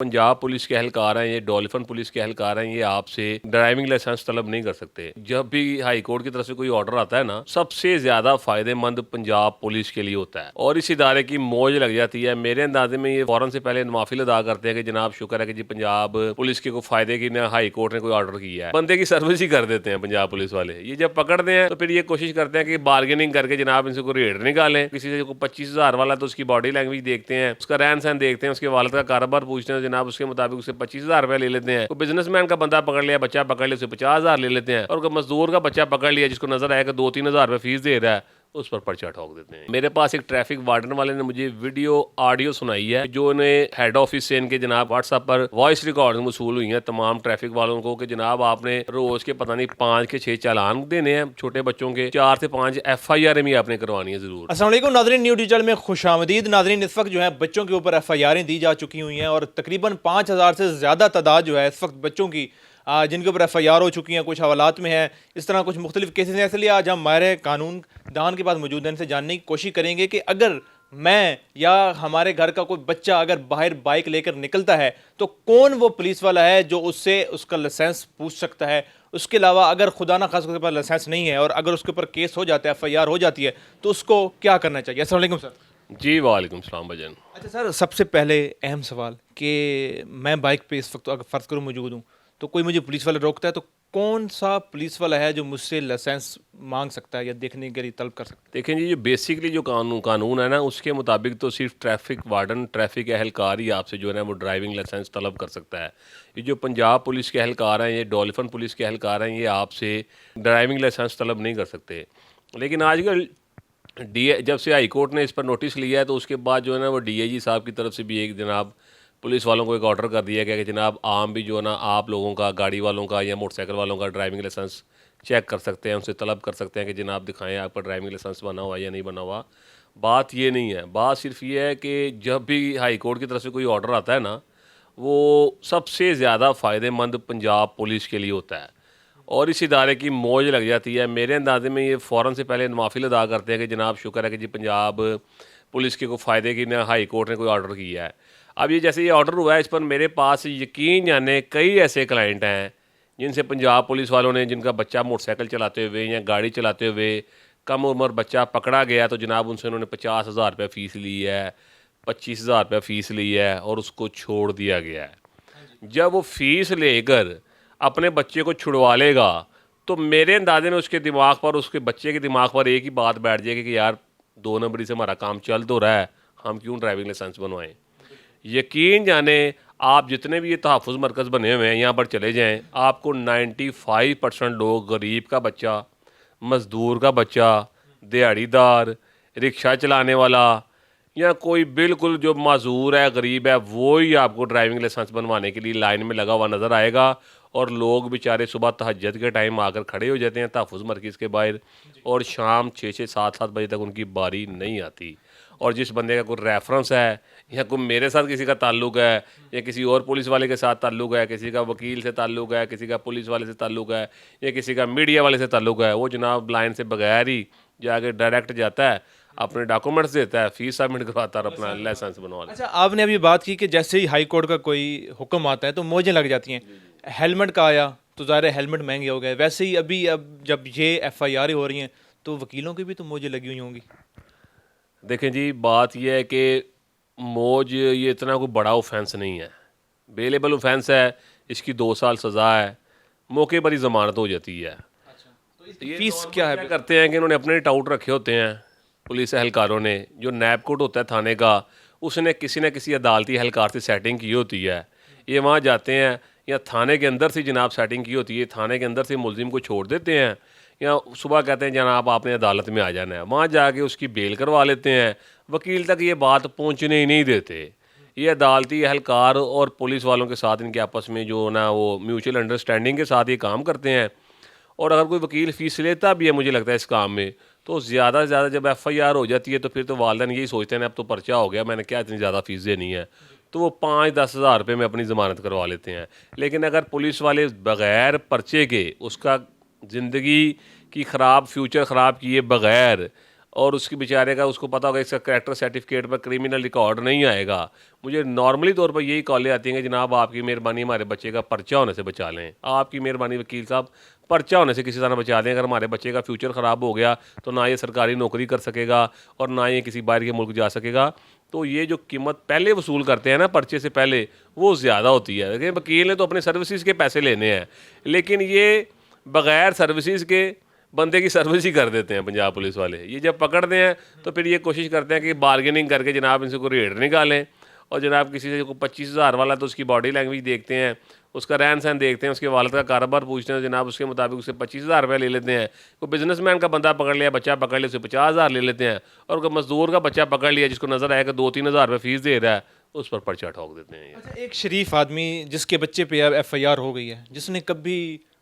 Punjab police के एहलकार हैं, ये डॉल्फिन पुलिस के एहलकार हैं, ये आपसे ड्राइविंग लाइसेंस तलब नहीं कर सकते। जब भी हाई कोर्ट की तरफ से कोई ऑर्डर आता है ना, सबसे ज्यादा फायदेमंद पंजाब पुलिस के लिए होता है और इस इदारे की मौज लग जाती है। मेरे अंदाजे में ये फौरन से पहले माफिल अदा करते हैं कि जनाब शुक्र है कि जी पंजाब पुलिस के कोई फायदे की ना हाई कोर्ट ने कोई ऑर्डर किया है। बंदे की सर्विस ही कर देते हैं पंजाब पुलिस वाले। ये जब पकड़ते हैं तो फिर ये कोशिश करते हैं कि बार्गेनिंग करके जनाब इनसे कोई रेट निकालें। किसी से 25,000 वाला तो उसकी बॉडी लैंग्वेज देखते हैं, उसका रहन सहन देखते हैं, उसके वालिद का कारोबार पूछते हैं, जनाब उसके मुताबिक उसे 25,000 रुपया ले लेते हैं। कोई बिजनेसमैन का बंदा पकड़ लिया, बच्चा पकड़ लिया, उसे 50,000 ले लेते हैं। और कोई मजदूर का बच्चा पकड़ लिया जिसको नजर आया कि 2-3 हज़ार रुपये फीस दे रहा है, उस पर पर्चा ठोक देते हैं। मेरे पास एक ट्रैफिक वार्डन वाले ने मुझे वीडियो ऑडियो सुनाई है जो उन्हें हेड ऑफिस से इनके जनाब व्हाट्सएप पर वॉइस रिकॉर्डिंग वसूल हुई है तमाम ट्रैफिक वालों को कि जनाब आपने रोज के पता नहीं 5 के 6 चालान देने हैं, छोटे बच्चों के 4 से 5 FIR भी आपने करवानी है जरूर। अस्सलाम वालेकुम नाज़रीन, न्यू डिजिटल में खुशामदीद। नाज़रीन, इस वक्त जो है बच्चों के ऊपर FIR दी जा चुकी हुई हैं और तकरीबन 5,000 से ज़्यादा तादाद जो है इस वक्त बच्चों की जिनके ऊपर FIR हो चुकी हैं, कुछ हवालात में है, इस तरह कुछ मुख्तलिफ केसेस हैं। इसलिए आज हम माहिर कानून दान के पास मौजूद हैं, इनसे जानने की कोशिश करेंगे कि अगर मैं या हमारे घर का कोई बच्चा अगर बाहर बाइक लेकर निकलता है तो कौन वो पुलिस वाला है जो उससे उसका लाइसेंस पूछ सकता है। उसके अलावा अगर खुदा ना खास उसके पास लाइसेंस नहीं है और अगर उसके ऊपर केस हो जाता है, FIR हो जाती है, तो उसको क्या करना चाहिए। अस्सलाम वालेकुम सर। जी वालेकुम सलाम भजन। अच्छा सर, सबसे पहले अहम सवाल कि मैं बाइक पे इस वक्त अगर फ़र्ज़ करूँ मौजूद हूँ तो कोई मुझे पुलिस वाला रोकता है तो कौन सा पुलिस वाला है जो मुझसे लाइसेंस मांग सकता है या देखने के लिए तलब कर सकता देखें जी, ये बेसिकली जो कानून है ना, उसके मुताबिक तो सिर्फ ट्रैफिक वार्डन, ट्रैफिक एहलकार ही आपसे जो है ना वो ड्राइविंग लाइसेंस तलब कर सकता है। ये जो पंजाब पुलिस के एहलकार हैं, ये डॉल्फिन पुलिस के एहलकार हैं, ये आपसे ड्राइविंग लाइसेंस तलब नहीं कर सकते। लेकिन आजकल जब से हाई कोर्ट ने इस पर नोटिस लिया है तो उसके बाद जो है ना वो DIG साहब की तरफ से भी एक जनाब पुलिस वालों को एक ऑर्डर कर दिया गया कि जनाब आम भी जो है ना आप लोगों का, गाड़ी वालों का या मोटरसाइकिल वालों का ड्राइविंग लाइसेंस चेक कर सकते हैं, उनसे तलब कर सकते हैं कि जनाब दिखाएं आपका ड्राइविंग लाइसेंस बना हुआ या नहीं बना हुआ। बात ये नहीं है, बात सिर्फ ये है कि जब भी हाई कोर्ट की तरफ से कोई ऑर्डर आता है ना, वो सबसे ज़्यादा फ़ायदेमंद पंजाब पुलिस के लिए होता है और इस इदारे की मौज लग जाती है। मेरे अंदाजे में ये फ़ौरन से पहले माफिल अदा करते हैं कि जनाब शुक्र है कि जी पंजाब पुलिस के कोई फ़ायदे की ना हाई कोर्ट ने कोई ऑर्डर किया है। अब ये जैसे ये ऑर्डर हुआ है, इस पर मेरे पास यकीन जाने कई ऐसे क्लाइंट हैं जिनसे पंजाब पुलिस वालों ने, जिनका बच्चा मोटरसाइकिल चलाते हुए या गाड़ी चलाते हुए कम उम्र बच्चा पकड़ा गया तो जनाब उनसे उन्होंने 50,000 रुपये फ़ीस ली है, 25,000 रुपये फ़ीस ली है और उसको छोड़ दिया गया है। जब वो फ़ीस लेकर अपने बच्चे को छुड़वा लेगा तो मेरे अंदाजे में उसके दिमाग पर, उसके बच्चे के दिमाग पर एक ही बात बैठ जाएगी कि यार 2 नंबरी से हमारा काम चल तो रहा है, हम क्यों ड्राइविंग लाइसेंस बनवाएं। यकीन जाने आप जितने भी ये तहफ़्फ़ुज़ मरकज़ बने हुए हैं यहाँ पर चले जाएं, आपको 95% लोग, गरीब का बच्चा, मज़दूर का बच्चा, दिहाड़ीदार, रिक्शा चलाने वाला या कोई बिल्कुल जो माजूर है, गरीब है, वो ही आपको ड्राइविंग लाइसेंस बनवाने के लिए लाइन में लगा हुआ नज़र आएगा। और लोग बेचारे सुबह तहज्जुद के टाइम आकर खड़े हो जाते हैं तहफ़्फ़ुज़ मरकज़ के बाहर और शाम 6-6, 7-7 बजे तक उनकी बारी नहीं आती। और जिस बंदे का कोई रेफरेंस है या कोई मेरे साथ किसी का ताल्लुक़ है या किसी और पुलिस वाले के साथ ताल्लुक़ है, किसी का वकील से ताल्लुक़ है, किसी का पुलिस वाले से ताल्लुक़ है या किसी का मीडिया वाले से ताल्लुक़ है, वो जनाब लाइन से बगैर ही जाके डायरेक्ट जाता है, अपने डॉक्यूमेंट्स देता है, फ़ीस सबमिट करवाता है और अपना लाइसेंस बनवा लेता है। अच्छा, आपने अभी बात की कि जैसे ही हाई कोर्ट का कोई हुक्म आता है तो मौजें लग जाती हैं। हेलमेट का आया तो ज़ाहिर है हेलमेट महंगे हो गए। वैसे ही अभी अब जब ये FIR हो रही हैं तो वकीलों की भी तो मौजें लगी हुई होंगी। देखें जी, बात यह है कि मौज ये इतना कोई बड़ा ऑफेंस नहीं है, बेलेबल ऑफेंस है, इसकी 2 साल सज़ा है, मौके पर ही ज़मानत हो जाती है। ये फीस क्या है? करते हैं कि इन्होंने अपने टाउट रखे होते हैं पुलिस एहलकारों ने, जो नैब कोड होता है थाने का, उसने किसी न किसी अदालती एहलकार से सेटिंग की होती है। ये वहाँ जाते हैं या थाने के अंदर से जनाब सेटिंग की होती है, थाने के अंदर से मुलजिम को छोड़ देते हैं या सुबह कहते हैं जनाब आपने अदालत में आ जाना है, वहाँ जाके उसकी बेल करवा लेते हैं। वकील तक ये बात पहुँचने ही नहीं देते। ये अदालती एहलकार और पुलिस वालों के साथ इनके आपस में जो ना वो म्यूचुअल अंडरस्टैंडिंग के साथ ये काम करते हैं। और अगर कोई वकील फ़ीस लेता भी है, मुझे लगता है इस काम में, तो ज़्यादा से ज़्यादा जब FIR हो जाती है तो फिर तो वालिदैन यही सोचते हैं अब तो पर्चा हो गया, मैंने क्या इतनी ज़्यादा फ़ीस देनी है, तो वो 5-10 हज़ार रुपये में अपनी ज़मानत करवा लेते हैं। लेकिन अगर पुलिस वाले बग़ैर पर्चे के उसका ज़िंदगी की ख़राब, फ्यूचर ख़राब किए बग़ैर और उसकी बेचारे का उसको पता होगा इसका कैरेक्टर सर्टिफिकेट पर क्रिमिनल रिकॉर्ड नहीं आएगा। मुझे नॉर्मली तौर पर यही कॉलें आती हैं कि जनाब आपकी मेहरबानी हमारे बच्चे का पर्चा होने से बचा लें, आपकी मेहरबानी वकील साहब पर्चा होने से किसी तरह बचा दें। अगर हमारे बच्चे का फ्यूचर ख़राब हो गया तो ना ये सरकारी नौकरी कर सकेगा और ना ये किसी बाहर के मुल्क जा सकेगा। तो ये जो कीमत पहले वसूल करते हैं ना पर्चे से पहले, वो ज़्यादा होती है। देखिए वकील ने तो अपने सर्विसेज के पैसे लेने हैं, लेकिन ये बग़ैर सर्विसेज के बंदे की सर्विस ही कर देते हैं पंजाब पुलिस वाले। ये जब पकड़ते हैं तो फिर ये कोशिश करते हैं कि बार्गेनिंग करके जनाब इनसे को रेट निकालें, और जनाब किसी से को 25,000 वाला तो उसकी बॉडी लैंग्वेज देखते हैं, उसका रहन सहन देखते हैं, उसके वालिद का कारोबार पूछते हैं, जनाब उसके मुताबिक उससे 25,000 रुपये ले लेते हैं। कोई बिजनेसमैन का बंदा पकड़ लिया, बच्चा पकड़ लिया, उसे 50,000 ले लेते हैं। और कोई मजदूर का बच्चा पकड़ लिया जिसको नज़र आया कि 2-3 हज़ार रुपये फीस दे रहा है, उस पर पर्चा ठोक देते हैं। अच्छा, एक शरीफ आदमी जिसके बच्चे पे अब FIR हो गई है, जिसने कभी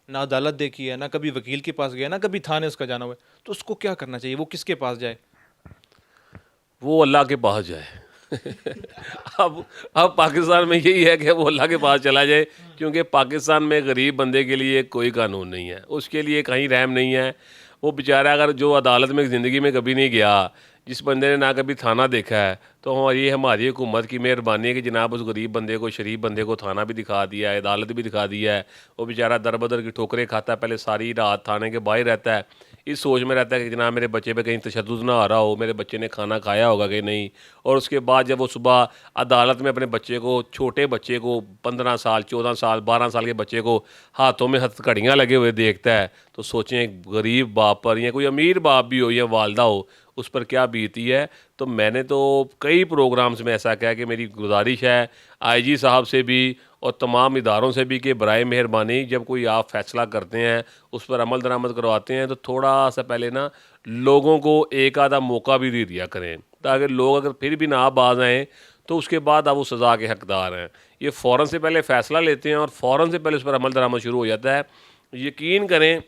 ना अदालत देखी है, ना कभी वकील के पास गया, ना कभी थाने उसका जाना हुआ है, तो उसको क्या करना चाहिए? वो किसके पास जाए? वो अल्लाह के पास जाए। अब पाकिस्तान में यही है कि वो अल्लाह के पास चला जाए, क्योंकि पाकिस्तान में गरीब बंदे के लिए कोई कानून नहीं है, उसके लिए कहीं रहम नहीं है। वो बेचारा अगर जो अदालत में ज़िंदगी में कभी नहीं गया, जिस बंदे ने ना कभी थाना देखा है, तो ये हमारी हुकूमत की मेहरबानी है कि जनाब उस गरीब बंदे को, शरीफ बंदे को थाना भी दिखा दिया है, अदालत भी दिखा दिया है। वो बेचारा दर बदर की ठोकरें खाता है, पहले सारी रात थाने के बाहर रहता है, इस सोच में रहता है कि जनाब मेरे बच्चे पे कहीं तशद्दुद ना आ रहा हो, मेरे बच्चे ने खाना खाया होगा कि नहीं। और उसके बाद जब वो सुबह अदालत में अपने बच्चे को, छोटे बच्चे को, 15 साल, 14 साल, 12 साल के बच्चे को हाथों में हथकड़ियाँ लगे हुए देखता है, तो सोचें एक गरीब बाप पर, या कोई अमीर बाप भी हो या वालदा हो, उस पर क्या बीती है। तो मैंने तो कई प्रोग्राम्स में ऐसा कहा कि मेरी गुजारिश है IG साहब से भी और तमाम इदारों से भी कि बराए मेहरबानी जब कोई आप फैसला करते हैं, उस पर अमल दरामद करवाते हैं, तो थोड़ा सा पहले ना लोगों को एक आधा मौका भी दे दिया करें, ताकि लोग अगर फिर भी ना बाज आएँ तो उसके बाद आप वो सज़ा के हकदार हैं। ये फ़ौरन से पहले फ़ैसला लेते हैं और फ़ौरन से पहले उस पर अमल दरामद शुरू हो जाता है। यकीन करें,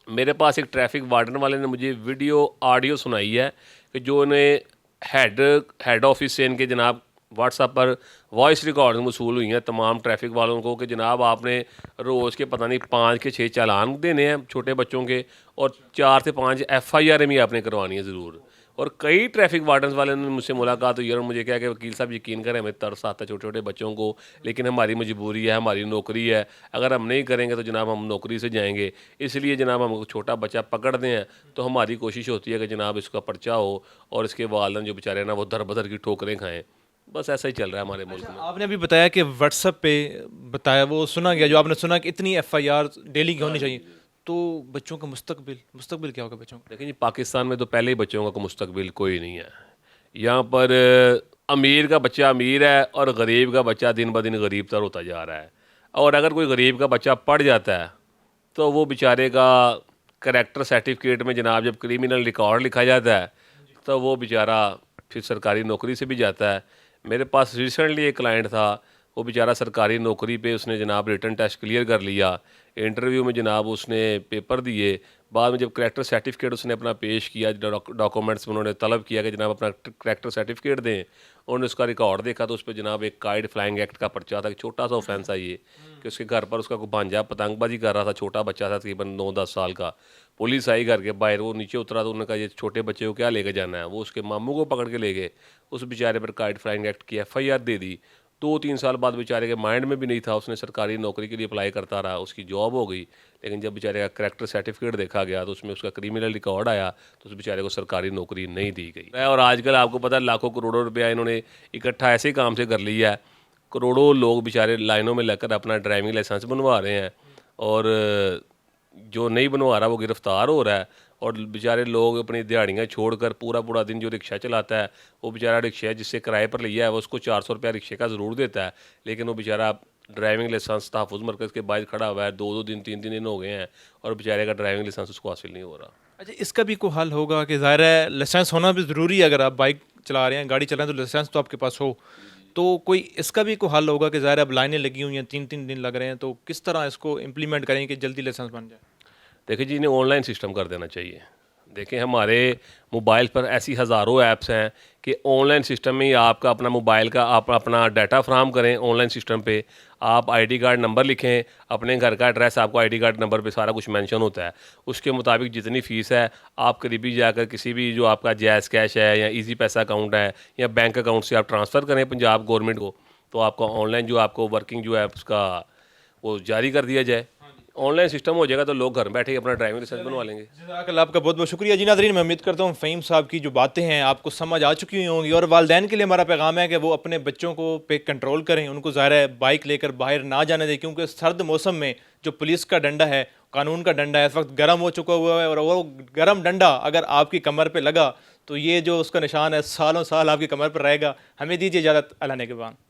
मेरे पास एक ट्रैफिक वार्डन वाले ने मुझे वीडियो ऑडियो सुनाई है कि जो उन्हें हेड ऑफिस से इनके जनाब व्हाट्सएप पर वॉइस रिकॉर्डिंग वसूल हुई हैं तमाम ट्रैफिक वालों को कि जनाब आपने रोज़ के पता नहीं 5 के 6 चालान देने हैं छोटे बच्चों के, और 4 से 5 FIR भी आपने करवानी है ज़रूर। और कई ट्रैफिक वार्डन्स वाले ने मुझसे मुलाकात हुई और मुझे क्या कि वकील साहब यकीन करें हमें तरस आता है छोटे छोटे बच्चों को, लेकिन हमारी मजबूरी है, हमारी नौकरी है, अगर हम नहीं करेंगे तो जनाब हम नौकरी से जाएंगे। इसलिए जनाब हम छोटा बच्चा पकड़ दें तो हमारी कोशिश होती है कि जनाब इसका पर्चा हो और इसके वालिदैन जो बेचारे ना वो दर बदर की ठोकरें खाएँ। बस ऐसा ही चल रहा है हमारे मुल्क में। आपने अभी बताया कि व्हाट्सएप पे बताया, वो सुना गया जो आपने सुना कि इतनी FIR डेली की होनी चाहिए, तो बच्चों का मुस्तकबिल क्या होगा बच्चों का? देखिए जी, पाकिस्तान में तो पहले ही बच्चों का मुस्तकबिल कोई नहीं है। यहाँ पर अमीर का बच्चा अमीर है और गरीब का बच्चा दिन ब दिन गरीब तर होता जा रहा है। और अगर कोई गरीब का बच्चा पढ़ जाता है तो वो बेचारे का करैक्टर सर्टिफिकेट में जनाब जब क्रिमिनल रिकॉर्ड लिखा जाता है तो वो बेचारा फिर सरकारी नौकरी से भी जाता है। मेरे पास रिसेंटली एक क्लाइंट था, वो बेचारा सरकारी नौकरी पे उसने जनाब रिटन टेस्ट क्लियर कर लिया, इंटरव्यू में जनाब उसने पेपर दिए, बाद में जब करैक्टर सर्टिफिकेट उसने अपना पेश किया, डॉक्यूमेंट्स में उन्होंने तलब किया कि जनाब अपना करैक्टर सर्टिफिकेट दें, उन्होंने उसका रिकॉर्ड देखा तो उस पर जनाब एक काइट फ्लाइंग एक्ट का पर्चा था। एक छोटा सा ऑफेंस है ये कि उसके घर पर उसका कोई भांजा पतंगबाजी कर रहा था, छोटा बच्चा था तकरीबन 9-10 साल का। पुलिस आई घर के बाहर, वो नीचे उतरा तो उन्होंने कहा ये छोटे बच्चे को क्या लेकर जाना है, वो उसके मामू को पकड़ के ले गए, उस बेचारे पर काइट फ्लाइंग एक्ट की FIR दे दी। 2-3 साल बाद बेचारे के माइंड में भी नहीं था, उसने सरकारी नौकरी के लिए अप्लाई करता रहा, उसकी जॉब हो गई, लेकिन जब बेचारे का करैक्टर सर्टिफिकेट देखा गया तो उसमें उसका क्रिमिनल रिकॉर्ड आया तो उस बेचारे को सरकारी नौकरी नहीं दी गई। और आजकल आपको पता है लाखों करोड़ों रुपया इन्होंने इकट्ठा ऐसे काम से कर लिया है, करोड़ों लोग बेचारे लाइनों में लगकर अपना ड्राइविंग लाइसेंस बनवा रहे हैं और जो नहीं बनवा रहा वो गिरफ्तार हो रहा है। और बेचारे लोग अपनी दिहाड़ियाँ छोड़कर पूरा पूरा दिन जो रिक्शा चलाता है, वो बेचारा रिक्शा जिससे किराए पर लिया है वो उसको 400 रुपया रिक्शे का ज़रूर देता है, लेकिन वो बेचारा ड्राइविंग लाइसेंस तहफ़्फ़ुज़ मरकज़ के बाहर खड़ा हुआ है, 2-2 दिन 3-3 दिन हो गए हैं और बेचारे का ड्राइविंग लाइसेंस उसको हासिल नहीं हो रहा। अच्छा, इसका भी कोई हल होगा कि ज़ाहिर है लाइसेंस होना भी ज़रूरी है, अगर आप बाइक चला रहे हैं, गाड़ी चला रहे हैं तो लाइसेंस तो आपके पास हो, तो कोई इसका भी कोई हल होगा कि ज़ाहिर है अब लाइनें लगी हुई हैं, 3-3 दिन लग रहे हैं, तो किस तरह इसको इम्प्लीमेंट करें कि जल्दी लाइसेंस बन जाए? देखिए जी, इन्हें ऑनलाइन सिस्टम कर देना चाहिए। देखें हमारे मोबाइल पर ऐसी हज़ारों ऐप्स हैं कि ऑनलाइन सिस्टम में ही आपका अपना मोबाइल का आप अपना डाटा फ्राहम करें ऑनलाइन सिस्टम पे। आप आईडी कार्ड नंबर लिखें, अपने घर का एड्रेस आपको आईडी कार्ड नंबर पे सारा कुछ मेंशन होता है। उसके मुताबिक जितनी फ़ीस है आप करीबी जाकर किसी भी जो आपका जैज़ कैश है या ईज़ी पैसा अकाउंट है या बैंक अकाउंट से आप ट्रांसफ़र करें पंजाब गवर्नमेंट को, तो आपका ऑनलाइन जो आपको वर्किंग जो है उसका वो जारी कर दिया जाए। ऑनलाइन सिस्टम हो जाएगा तो लोग घर बैठे ही अपना ड्राइविंग लाइसेंस बनवा लेंगे। जज़ाकल्लाह, आपका बहुत बहुत शुक्रिया जी। नाज़रीन, मैं उम्मीद करता हूँ फ़हीम साहब की जो बातें हैं आपको समझ आ चुकी हुई होंगी, और वालिदैन के लिए हमारा पैगाम है कि वो अपने बच्चों को पे कंट्रोल करें, उनको ज़ाहिर है बाइक लेकर बाहर ना जाने दें, क्योंकि सर्द मौसम में जो पुलिस का डंडा है, कानून का डंडा है, इस वक्त गर्म हो चुका हुआ है, और वो गर्म डंडा अगर आपकी कमर पर लगा तो ये जो उसका निशान है सालों साल आपकी कमर पर रहेगा। हमें दीजिए इजाज़त, अल्लाह ने के बाद।